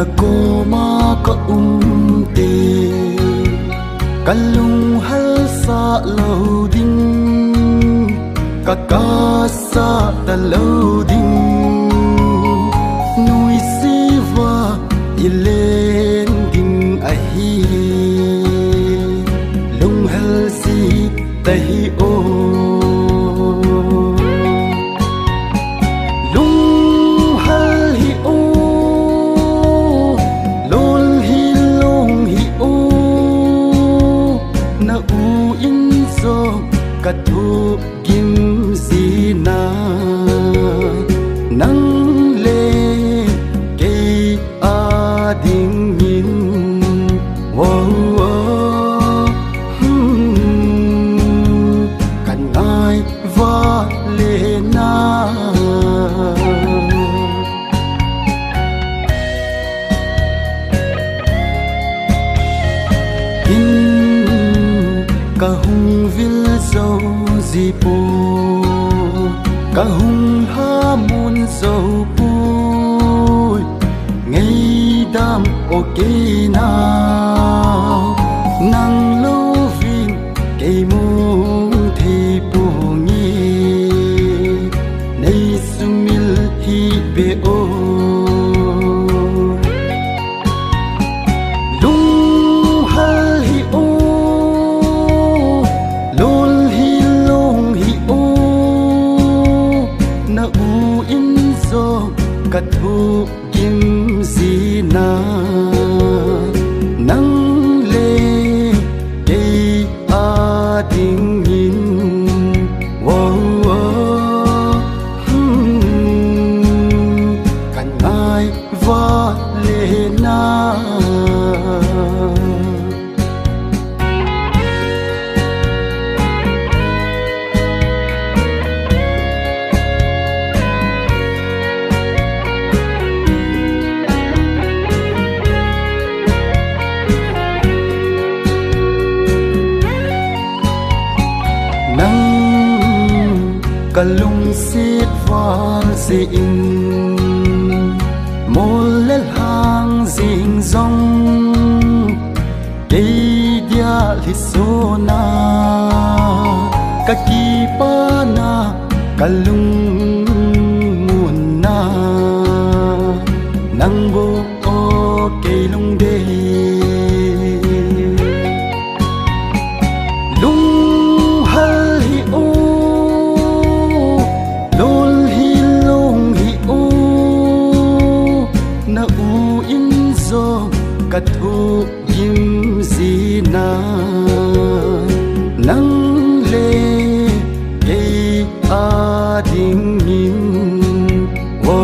na koma ka te kalung hal sa loading kakasa ta loading nui siva ilen ding ahi lung hal si tahi o thu kim si na nang le ke a ding min wo kan ai va le na in ka hung vil dâu di po ca hung ha mun dâu po ngày đam ok nào nang lâu vin cây mung thì po ngi nay sumil hi be o ka thu kim si na nang le ke a ding in wo kan ai va le na kalung sit van si in mol le hang jing zong ke dia li so na ka ki pa na kalung mun na nang bo o ke lung de ka thu kim si na nang le ke a ding min wo